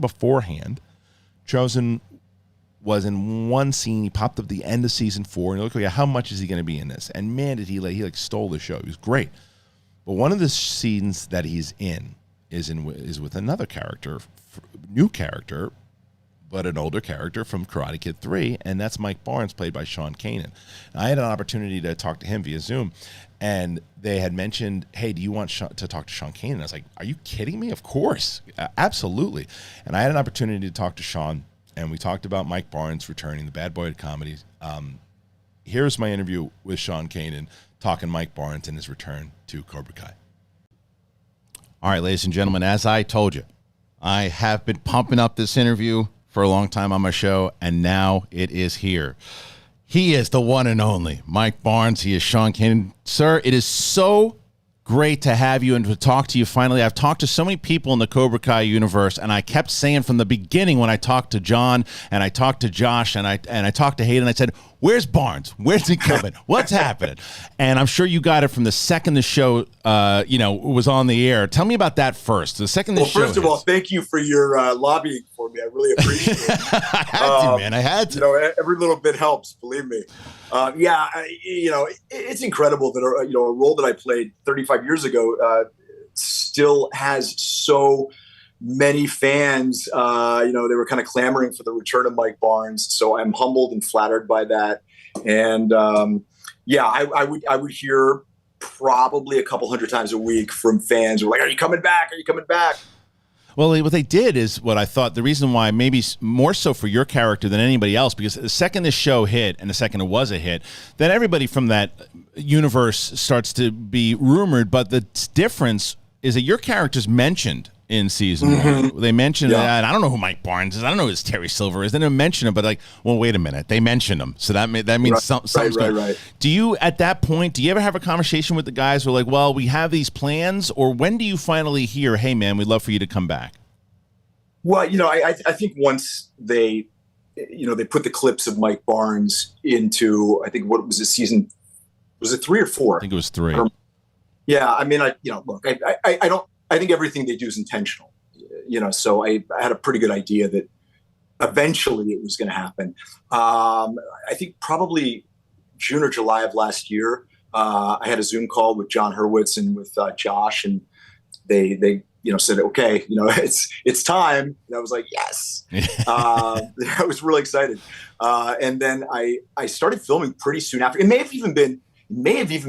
beforehand. Chosen was in one scene. He popped up at the end of season 4, and you look, how much is he going to be in this? And man, did he stole the show. He was great. But one of the scenes that he's in is with another character, new character, but an older character from Karate Kid 3, and that's Mike Barnes, played by Sean Kanan. I had an opportunity to talk to him via Zoom, and they had mentioned, hey, do you want to talk to Sean Kanan? I was like, are you kidding me? Of course. Absolutely. And I had an opportunity to talk to Sean, and we talked about Mike Barnes returning, the bad boy of comedy. Here's my interview with Sean Kanan, talking Mike Barnes and his return to Cobra Kai. All right, ladies and gentlemen, as I told you, I have been pumping up this interview for a long time on my show, and now it is here. He is the one and only Mike Barnes. He is Sean Kanan. Sir, it is so great to have you and to talk to you finally. I've talked to so many people in the Cobra Kai universe, and I kept saying from the beginning when I talked to John and I talked to Josh and I talked to Hayden, I said, where's Barnes? Where's he coming? What's happening? And I'm sure you got it from the second the show was on the air. Tell me about that first. The second the show. Well, first of all, thank you for your lobbying for me. I really appreciate it. I had to, man. I had to. Every little bit helps, believe me. It's incredible that a role that I played 35 years ago still has so many fans. They were kind of clamoring for the return of Mike Barnes, so I'm humbled and flattered by that. And I would hear probably a couple hundred times a week from fans who are like, "Are you coming back? Are you coming back?" Well, what they did is what I thought the reason why, maybe more so for your character than anybody else, because the second this show hit and the second it was a hit, then everybody from that universe starts to be rumored. But the difference is that your character's mentioned in season 1. They mentioned that. I don't know who Mike Barnes is. I don't know who Terry Silver is. They didn't mention him, but wait a minute. They mentioned him. So that means something's going. Right. Do you, at that point, do you ever have a conversation with the guys who are like, well, we have these plans? Or when do you finally hear, hey, man, we'd love for you to come back? Well, I think once they put the clips of Mike Barnes into, I think, what was this season? Was it 3 or 4? I think it was 3. Yeah. I mean, I think everything they do is intentional, so I had a pretty good idea that eventually it was going to happen. I think probably June or July of last year, I had a Zoom call with John Hurwitz and with Josh, and they said, okay, it's time. And I was like, yes. I was really excited. And then I started filming pretty soon after. It may have even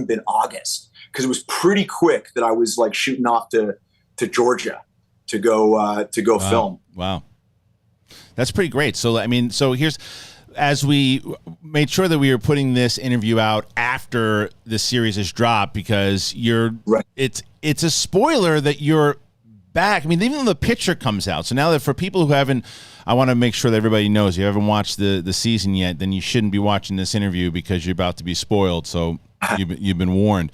been August, because it was pretty quick that I was like shooting off to Georgia to go film. Wow. That's pretty great. So, here's, as we made sure that we were putting this interview out after the series is dropped, because it's a spoiler that you're back. I mean, even though the picture comes out. So now that for people who haven't, I want to make sure that everybody knows, you haven't watched the season yet, then you shouldn't be watching this interview because you're about to be spoiled. So you've been warned.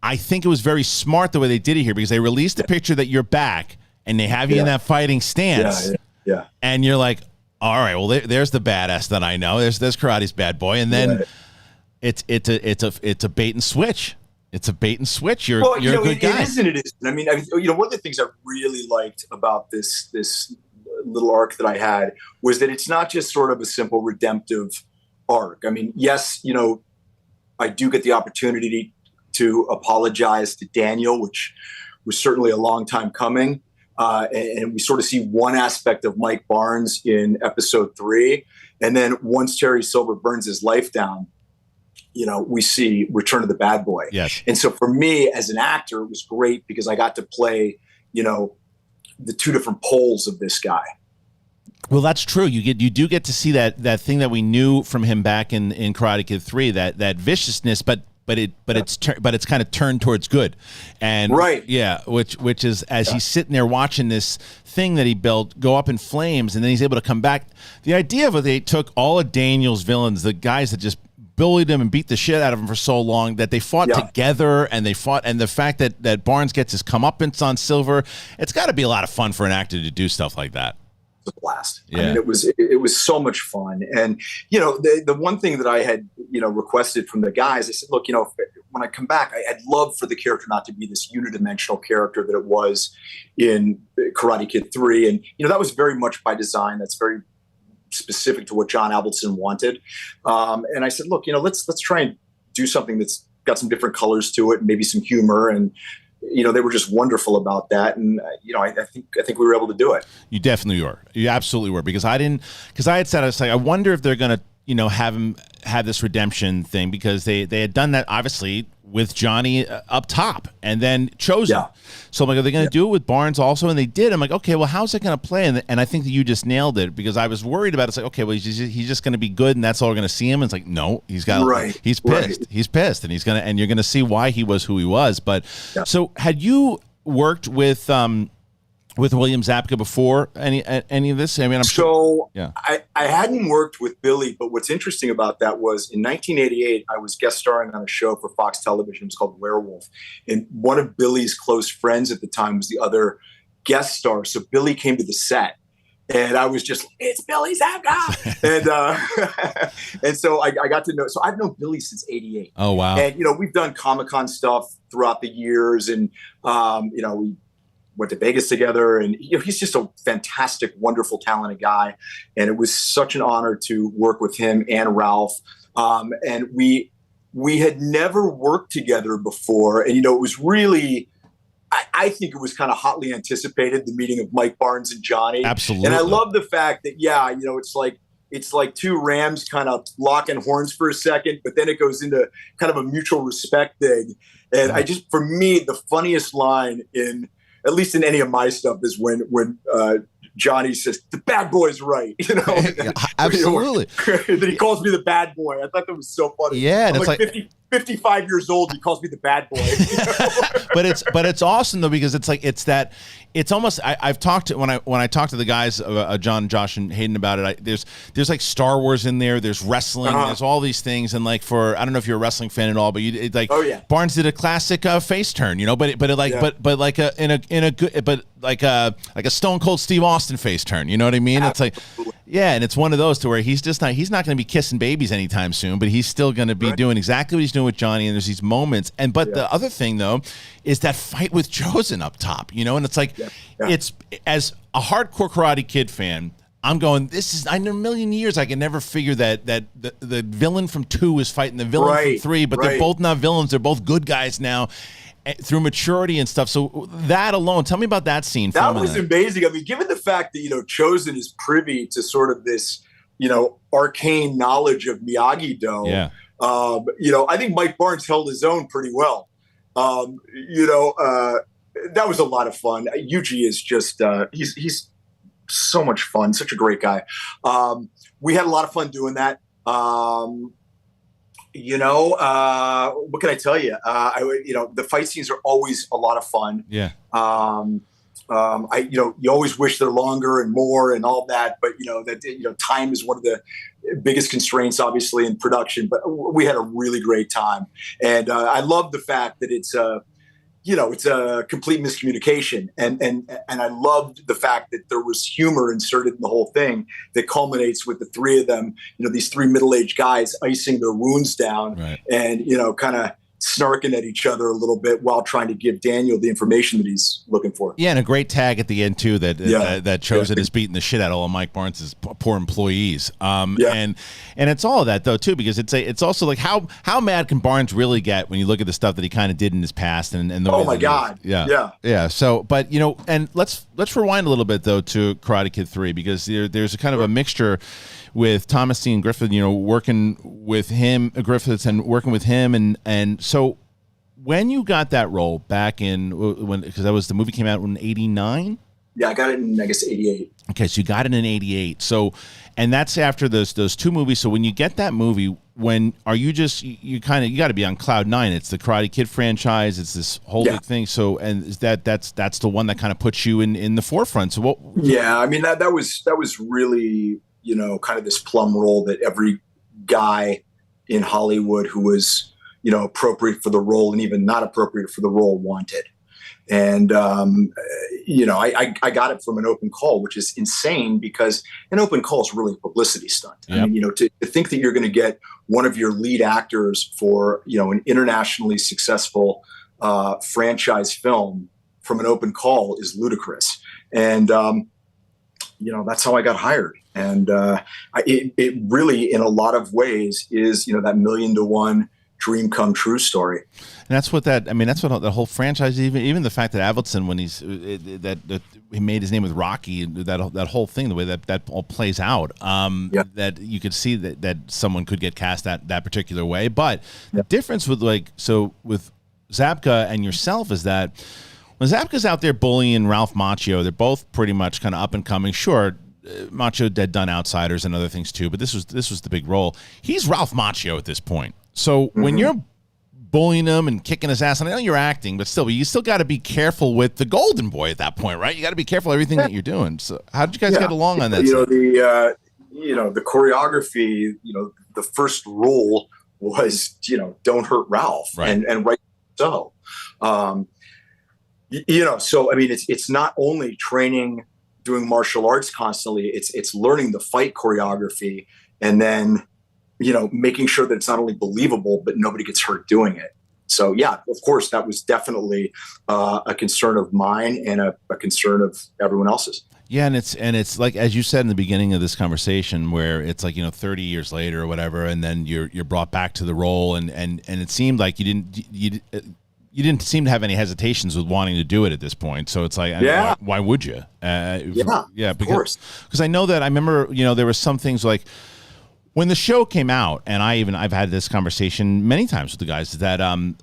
I think it was very smart the way they did it here, because they released the picture that you're back and they have you in that fighting stance. Yeah. And you're like, all right, well, there's the badass that I know. There's karate's bad boy. And then it's a bait and switch. It's a bait and switch. You're a good guy. It is and it isn't. I mean, one of the things I really liked about this little arc that I had was that it's not just sort of a simple redemptive arc. I mean, yes, I do get the opportunity to apologize to Daniel, which was certainly a long time coming. And we sort of see one aspect of Mike Barnes in episode 3. And then once Terry Silver burns his life down, we see Return of the Bad Boy. Yes. And so for me as an actor, it was great because I got to play, the two different poles of this guy. Well, that's true. You do get to see that thing that we knew from him back in Karate Kid 3, that viciousness, but it's kind of turned towards good, and which is as he's sitting there watching this thing that he built go up in flames, and then he's able to come back. The idea of it, they took all of Daniel's villains, the guys that just bullied him and beat the shit out of him for so long, that they fought together, and the fact that Barnes gets his comeuppance on Silver, it's got to be a lot of fun for an actor to do stuff like that. a blast. Yeah. I mean, it was so much fun. And, the one thing that I had, requested from the guys, I said, look, when I come back, I'd love for the character not to be this unidimensional character that it was in Karate Kid 3. And, that was very much by design. That's very specific to what John Avildsen wanted. And I said, look, let's try and do something that's got some different colors to it and maybe some humor. And, they were just wonderful about that. And, I think we were able to do it. You definitely were. You absolutely were. Because I had said, I was like, I wonder if they're going to, have him have this redemption thing, because they had done that obviously with Johnny up top and then Chosen. Yeah. So I'm like, are they going to do it with Barnes also? And they did. I'm like, okay, well, how's it going to play? And I think that you just nailed it, because I was worried about it. It's like, okay, well, he's just going to be good and that's all we're going to see him. And it's like, no, he's pissed. Right. He's pissed, and you're going to see why he was who he was. But so had you worked with William Zabka before any of this? I mean, I'm sure. Yeah. I hadn't worked with Billy, but what's interesting about that was in 1988, I was guest starring on a show for Fox Television. It was called Werewolf. And one of Billy's close friends at the time was the other guest star. So Billy came to the set and I was just, it's Billy Zabka. And so I got to know, so I've known Billy since 88. Oh, wow. And, we've done Comic-Con stuff throughout the years. And, we went to Vegas together, and he's just a fantastic, wonderful, talented guy. And it was such an honor to work with him and Ralph. And we had never worked together before. And, it was really, I think it was kind of hotly anticipated, the meeting of Mike Barnes and Johnny. Absolutely. And I love the fact that, it's like two Rams kind of locking horns for a second, but then it goes into kind of a mutual respect thing. And for me, the funniest line at least in any of my stuff, is when Johnny says, the bad boy's right. Absolutely. That he calls me the bad boy. I thought that was so funny. Yeah. I'm like 55 years old. He calls me the bad boy. But it's awesome though, because it's almost, I've talked to, when I talk to the guys, John, Josh, and Hayden about it, there's like Star Wars in there, there's wrestling, there's all these things. And like I don't know if you're a wrestling fan at all, but oh yeah, Barnes did a classic face turn, but like a Stone Cold Steve Austin face turn, you know what I mean? Absolutely. It's like, yeah, and it's one of those to where he's not going to be kissing babies anytime soon, but he's still going to be doing exactly what he's doing with Johnny. And there's these moments, the other thing though is that fight with Chosen up top, and it's like, it's, as a hardcore Karate Kid fan, I'm going, I know a million years I can never figure that the villain from 2 is fighting the villain from 3, but they're both not villains, they're both good guys now, through maturity and stuff. So that alone, tell me about that scene. That was amazing. I mean, given the fact that, Chosen is privy to sort of this, arcane knowledge of Miyagi-Do. Yeah. I think Mike Barnes held his own pretty well. That was a lot of fun. Yuji is just, he's so much fun. Such a great guy. We had a lot of fun doing that. What can I tell you? The fight scenes are always a lot of fun. Yeah. You always wish they're longer and more and all that, but time is one of the biggest constraints, obviously, in production. But we had a really great time, and I love the fact that it's a complete miscommunication, and I loved the fact that there was humor inserted in the whole thing that culminates with the three of them, these three middle-aged guys icing their wounds down, and kind of snarking at each other a little bit while trying to give Daniel the information that he's looking for. Yeah, and a great tag at the end too that Chosen is beating the shit out of all of Mike Barnes' poor employees. And it's all of that though too, because it's also like how mad can Barnes really get when you look at the stuff that he kind of did in his past and the oh my god. Yeah. So, but and let's rewind a little bit though to Karate Kid 3, because there's a kind of a mixture with Thomas Dean Griffith, working with him, Griffiths, and working with him, and so when you got that role back because the movie came out in '89. Yeah, I got it in, I guess, 88. Okay, so you got it in 88. So, and that's after those two movies. So when you get that movie, when are you just you got to be on cloud nine? It's the Karate Kid franchise. It's this whole big thing. So, and is that's the one that kind of puts you in the forefront. So what? Yeah, I mean that was really kind of this plum role that every guy in Hollywood who was appropriate for the role and even not appropriate for the role wanted. And, I got it from an open call, which is insane because an open call is really a publicity stunt. Yep. I mean, to think that you're going to get one of your lead actors for, an internationally successful franchise film from an open call is ludicrous. And, that's how I got hired. And it really, in a lot of ways, is, that 1,000,000-to-1 dream come true story. And that's what the whole franchise, even the fact that Avildsen, when that he made his name with Rocky, that whole thing, the way that all plays out, that you could see that someone could get cast that particular way. But the difference with with Zabka and yourself is that when Zabka's out there bullying Ralph Macchio, they're both pretty much kind of up and coming. Sure, Macchio had done Outsiders and other things too, but this was the big role. He's Ralph Macchio at this point. So when you're bullying him and kicking his ass, and I know you're acting, but you still got to be careful with the Golden Boy at that point, right? You got to be careful everything that you're doing. So how did you guys get along on that? The choreography, the first rule was, don't hurt Ralph, right. and right so. So I mean, it's not only training, doing martial arts constantly, it's learning the fight choreography, and then making sure that it's not only believable, but nobody gets hurt doing it. So yeah, of course, that was definitely a concern of mine and a concern of everyone else's. Yeah, and it's like, as you said in the beginning of this conversation, where it's like 30 years later or whatever, and then you're brought back to the role, and it seemed like you didn't seem to have any hesitations with wanting to do it at this point. So it's like, why would you? Because I know that I remember, there were some things like when the show came out, and I've had this conversation many times with the guys that I'm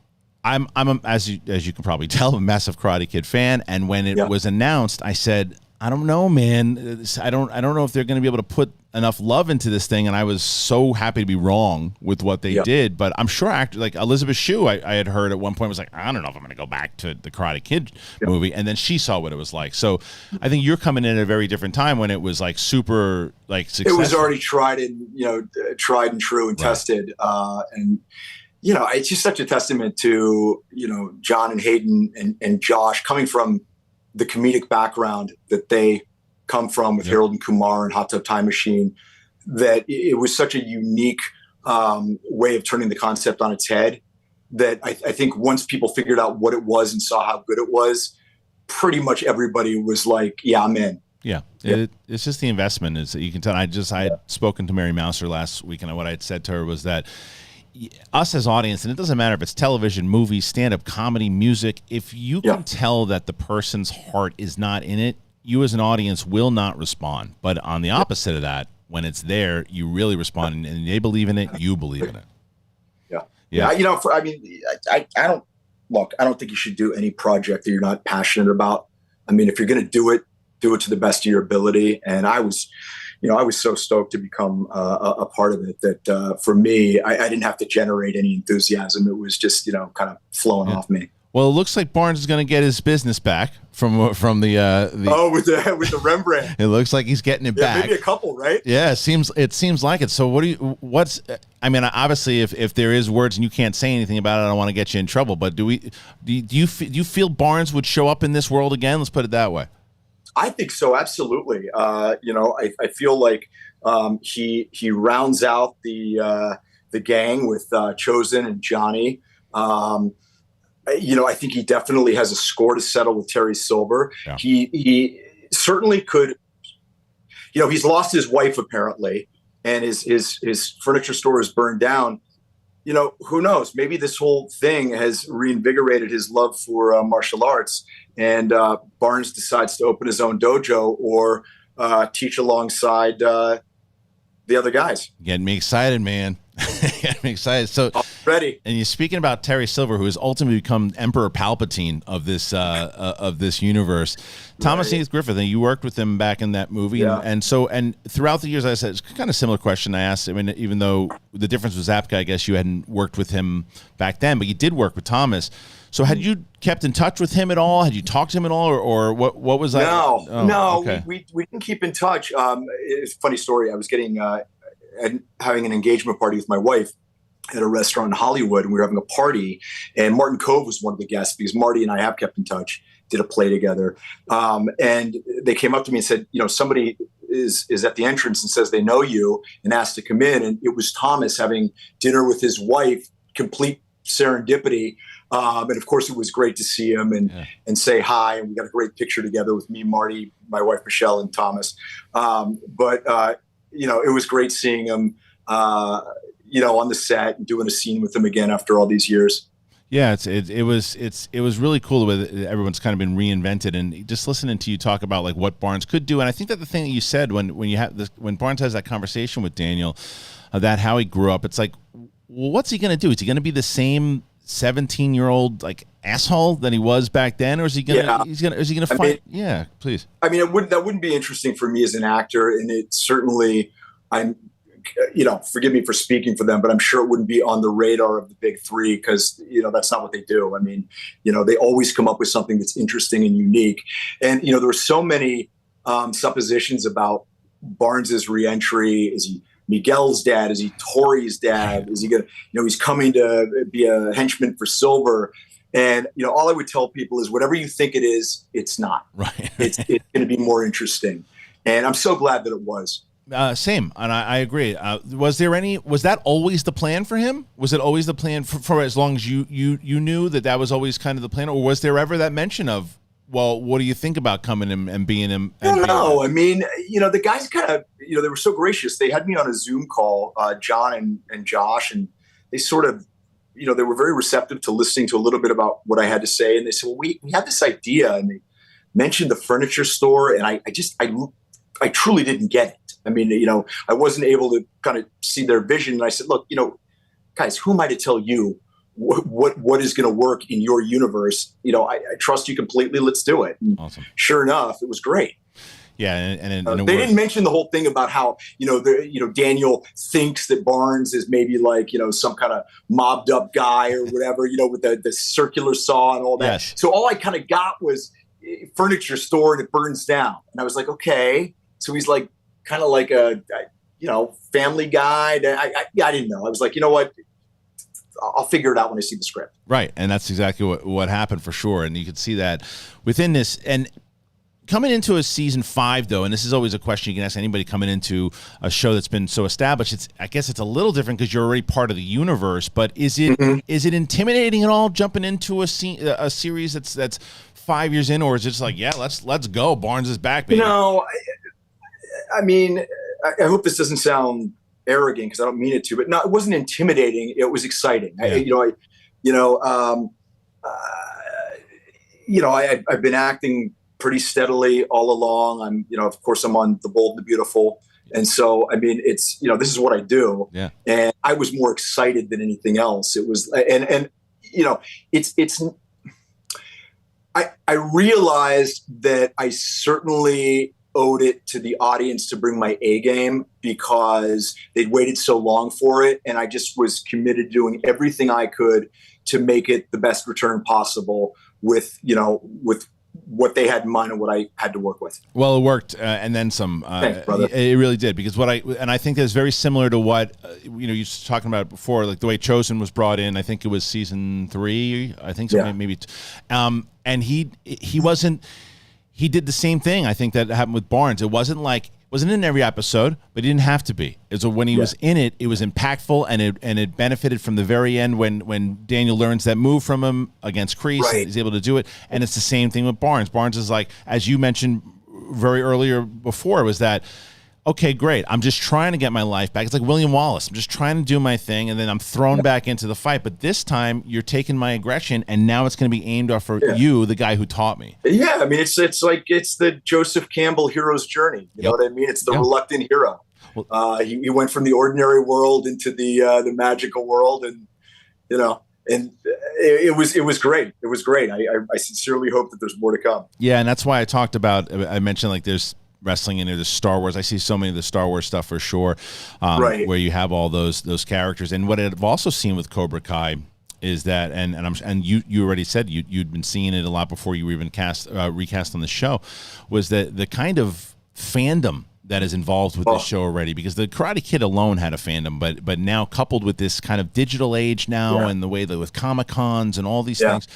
as you can probably tell, a massive Karate Kid fan. And when it was announced, I said, I don't know, man. I don't know if they're going to be able to put enough love into this thing. And I was so happy to be wrong with what they did. But I'm sure actors like Elizabeth Shue, I had heard at one point was like, I don't know if I'm going to go back to the Karate Kid movie. And then she saw what it was like. So I think you're coming in at a very different time when it was like super like successful. It was already tried and true and tested. And it's just such a testament to John and Hayden and Josh coming from the comedic background that they come from with Harold and Kumar and Hot Tub Time Machine, that it was such a unique way of turning the concept on its head that I think once people figured out what it was and saw how good it was, pretty much everybody was like, yeah, I'm in. Yeah. It's just the investment is that you can tell. I had spoken to Mary Mouser last week, and what I had said to her was that us as audience, and it doesn't matter if it's television, movies, stand-up comedy, music, if you can tell that the person's heart is not in it, you as an audience will not respond. But on the opposite of that, when it's there, you really respond, and they believe in it, you believe in it. Yeah. I don't think you should do any project that you're not passionate about. I mean, if you're going to do it to the best of your ability. And I was so stoked to become a part of it that for me, I didn't have to generate any enthusiasm. It was just, kind of flowing off me. Well, it looks like Barnes is going to get his business back from the with the Rembrandt. It looks like he's getting it back. Maybe a couple, right? Yeah, it seems like it. So obviously if there is words and you can't say anything about it, I don't want to get you in trouble. But do you feel Barnes would show up in this world again? Let's put it that way. I think so, absolutely. I feel like he rounds out the gang with Chosen and Johnny. I think he definitely has a score to settle with Terry Silver. Yeah. He certainly could. He's lost his wife apparently, and his furniture store is burned down. Who knows? Maybe this whole thing has reinvigorated his love for martial arts, and Barnes decides to open his own dojo or teach alongside the other guys. Getting me excited, man. Getting me excited. So ready. And you're speaking about Terry Silver, who has ultimately become Emperor Palpatine of this universe. Thomas Heath Griffith, and you worked with him back in that movie, and throughout the years, I said it's kind of similar question I asked. I mean, even though the difference was Zapka, I guess you hadn't worked with him back then, but you did work with Thomas. So had you kept in touch with him at all? Had you talked to him at all, or what was that? No, okay. we didn't keep in touch. It's a funny story. I was having an engagement party with my wife, at a restaurant in Hollywood, and we were having a party, and Martin Kove was one of the guests because Marty and I have kept in touch, did a play together. And they came up to me and said, somebody is at the entrance and says they know you and asked to come in. And it was Thomas having dinner with his wife, complete serendipity. And of course it was great to see him and say hi. And we got a great picture together with me, Marty, my wife, Michelle, and Thomas. But it was great seeing him, on the set and doing a scene with him again after all these years. Yeah, it was really cool the way that everyone's kind of been reinvented, and just listening to you talk about like what Barnes could do. And I think that the thing that you said when Barnes has that conversation with Daniel about how he grew up, it's like, well, what's he going to do? Is he going to be the same 17-year-old like asshole that he was back then, or is he going to fight? Yeah, please. I mean, that wouldn't be interesting for me as an actor, and it certainly forgive me for speaking for them, but I'm sure it wouldn't be on the radar of the big three because, that's not what they do. I mean, they always come up with something that's interesting and unique. And, there were so many suppositions about Barnes's reentry. Is he Miguel's dad? Is he Tori's dad? Is he going to, he's coming to be a henchman for Silver. And, all I would tell people is whatever you think it is, it's not. Right. It's going to be more interesting. And I'm so glad that it was. Same, and I agree. Was that always the plan for him? Was it always the plan for as long as you knew that was always kind of the plan, or was there ever that mention of, well, what do you think about coming and being him? No, I mean, the guys kind of, they were so gracious. They had me on a Zoom call, John and Josh, and they sort of, they were very receptive to listening to a little bit about what I had to say. And they said, well, we had this idea, and they mentioned the furniture store, and I truly didn't get it. I mean, I wasn't able to kind of see their vision. And I said, look, guys, who am I to tell you what is going to work in your universe? I trust you completely. Let's do it. And awesome. Sure enough, it was great. Yeah. And they didn't mention the whole thing about how, Daniel thinks that Barnes is maybe like, some kind of mobbed up guy or whatever, with the circular saw and all that. Yes. So all I kind of got was furniture store and it burns down. And I was like, okay. So he's like, kind of like a, family guy. I didn't know. I was like, you know what? I'll figure it out when I see the script. Right. And that's exactly what happened for sure. And you could see that within this. And coming into a season 5, though, and this is always a question you can ask anybody coming into a show that's been so established. I guess it's a little different because you're already part of the universe. But is it intimidating at all jumping into a series that's 5 years in, or is it just like, yeah, let's go. Barnes is back, baby. I mean, I hope this doesn't sound arrogant because I don't mean it to, but no, it wasn't intimidating. It was exciting. Yeah. I've been acting pretty steadily all along. Of course I'm on The Bold and the Beautiful. And so, I mean, it's, this is what I do. Yeah. And I was more excited than anything else. It was, I realized that I certainly owed it to the audience to bring my A game because they'd waited so long for it. And I just was committed to doing everything I could to make it the best return possible with what they had in mind and what I had to work with. Well, it worked, and then some. Thanks, brother. It really did, because I think that's very similar to what you were talking about before, like the way Chosen was brought in. I think it was season 3. I think so, yeah. maybe. And he wasn't. He did the same thing. I think that happened with Barnes. It wasn't in every episode, but it didn't have to be. So when he was in it, it was impactful, and it benefited from the very end when Daniel learns that move from him against Kreese. Right. He's able to do it, and it's the same thing with Barnes. Barnes is like, as you mentioned very earlier before, was that, okay, great, I'm just trying to get my life back. It's like William Wallace. I'm just trying to do my thing, and then I'm thrown back into the fight. But this time, you're taking my aggression, and now it's going to be aimed off for you, the guy who taught me. Yeah, I mean, it's the Joseph Campbell hero's journey. You know what I mean? It's the reluctant hero. Well, he went from the ordinary world into the magical world, and and it was great. It was great. I sincerely hope that there's more to come. Yeah, and that's why I mentioned like there's wrestling in there, the Star Wars. I see so many of the Star Wars stuff for sure, right, where you have all those characters. And what I've also seen with Cobra Kai is that, and you already said you'd been seeing it a lot before you were even recast on the show, was that the kind of fandom that is involved with this show already, because the Karate Kid alone had a fandom, but now coupled with this kind of digital age now and the way that with Comic-Cons and all these things,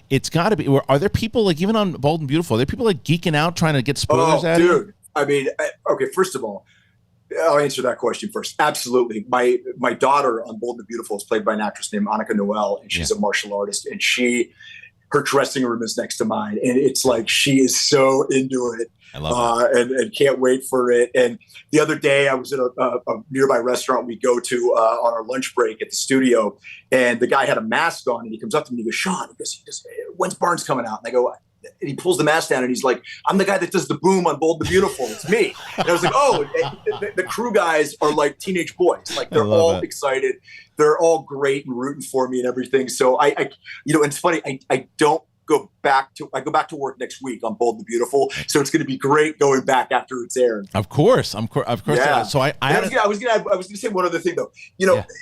it's got to be. Are there people like even on Bold and Beautiful? Are there people like geeking out trying to get spoilers out of it? I mean, okay. First of all, I'll answer that question first. Absolutely. My daughter on Bold and Beautiful is played by an actress named Annika Noel, and she's a martial artist, and her dressing room is next to mine, and it's like she is so into it. I love it. And can't wait for it. And the other day I was at a nearby restaurant we go to on our lunch break at the studio, and the guy had a mask on, and he comes up to me and he goes, Sean, he goes, when's Barnes coming out? And I go, and he pulls the mask down and he's like, I'm the guy that does the boom on Bold and Beautiful. It's me. And I was like, oh, the crew guys are like teenage boys. Like they're all excited. They're all great and rooting for me and everything. So I and it's funny. I go back to work next week on Bold and Beautiful. So it's going to be great going back after it's aired. Of course. Yeah. So I was going to say one other thing though.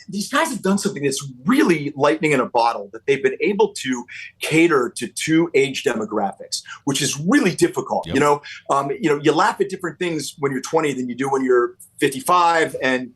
These guys have done something that's really lightning in a bottle, that they've been able to cater to two age demographics, which is really difficult. Yep. You laugh at different things when you're 20 than you do when you're 55, and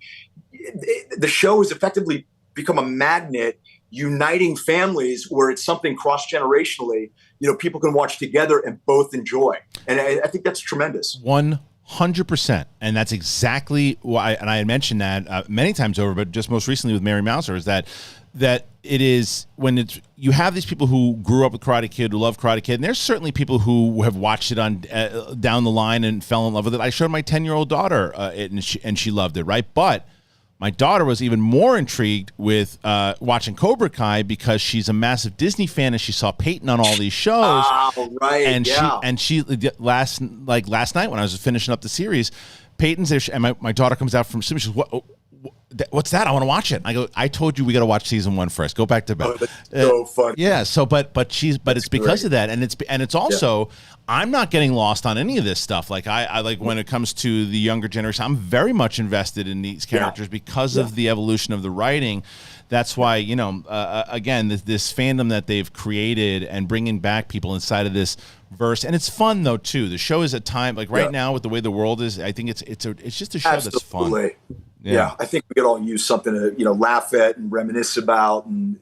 the show has effectively become a magnet uniting families where it's something cross-generationally, people can watch together and both enjoy. And I think that's tremendous. 100%. And that's exactly why, and I had mentioned that many times over, but just most recently with Mary Mouser, is that it is when you have these people who grew up with Karate Kid, who love Karate Kid, and there's certainly people who have watched it on down the line and fell in love with it. I showed my 10-year-old daughter it, and she loved it, right? But my daughter was even more intrigued with watching Cobra Kai because she's a massive Disney fan and she saw Peyton on all these shows. Oh, right. And she last night when I was finishing up the series, Peyton's there and my daughter comes out from sleep. She goes, what's that? I want to watch it. I go, I told you we got to watch season 1 first. Go back to bed. Oh, that's so funny. Yeah. So, but it's because of that, and it's also I'm not getting lost on any of this stuff. Like I like when it comes to the younger generation, I'm very much invested in these characters because of the evolution of the writing. That's why again this fandom that they've created and bringing back people inside of this verse, and it's fun though too. The show is at time like right now with the way the world is. I think it's just a show that's fun. Yeah, I think we could all use something to laugh at and reminisce about, and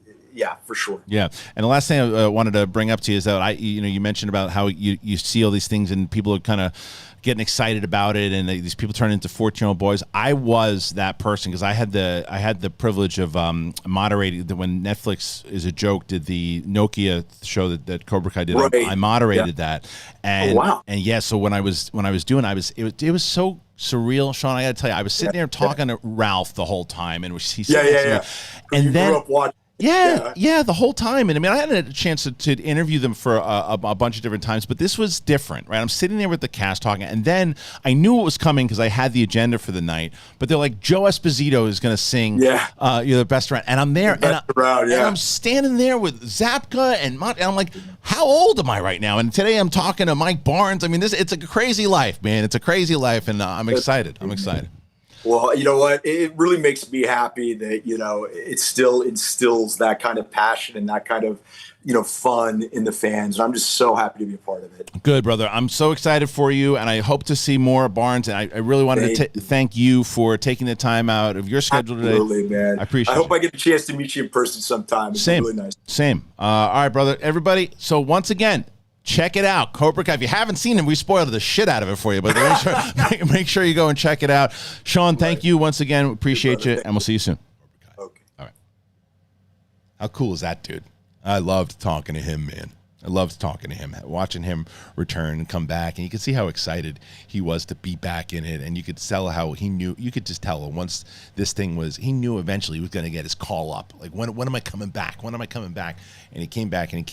for sure. Yeah, and the last thing I wanted to bring up to you is that you mentioned about how you see all these things and people are kind of getting excited about it, and these people turn into 14-year-old boys. I was that person because I had the privilege of moderating when Netflix is a joke did the Nokia show that Cobra Kai did. Right. I moderated that, and so when I was doing it was so surreal, Sean. I got to tell you, I was sitting there talking to Ralph the whole time, and he's sitting next to me, and then. The whole time. And I mean, I hadn't had a chance to interview them for a bunch of different times, but this was different, right? I'm sitting there with the cast talking, and then I knew it was coming because I had the agenda for the night, but they're like, Joe Esposito is going to sing You're the Best Around. And I'm there, and I'm standing there with Zapka, and I'm like, how old am I right now? And today I'm talking to Mike Barnes. I mean, it's a crazy life, man. It's a crazy life, and I'm excited. Well, you know what? It really makes me happy that, it still instills that kind of passion and that kind of, fun in the fans. And I'm just so happy to be a part of it. Good, brother. I'm so excited for you, and I hope to see more Barnes. And I really wanted to thank you for taking the time out of your schedule today. Absolutely, man. I appreciate it. I hope I get a chance to meet you in person sometime. It's really nice. Same. All right, brother. Everybody, so once again, check it out, Cobra Kai. If you haven't seen it, we spoiled the shit out of it for you, but make sure you go and check it out. Sean, thank you once again. Appreciate you, and we'll see you soon. Okay. All right. How cool is that, dude? I loved talking to him, man. I loved talking to him, watching him return and come back, and you could see how excited he was to be back in it, and you could tell how he knew. You could just tell once this thing was, he knew eventually he was going to get his call up. Like, when am I coming back? When am I coming back? And he came back, and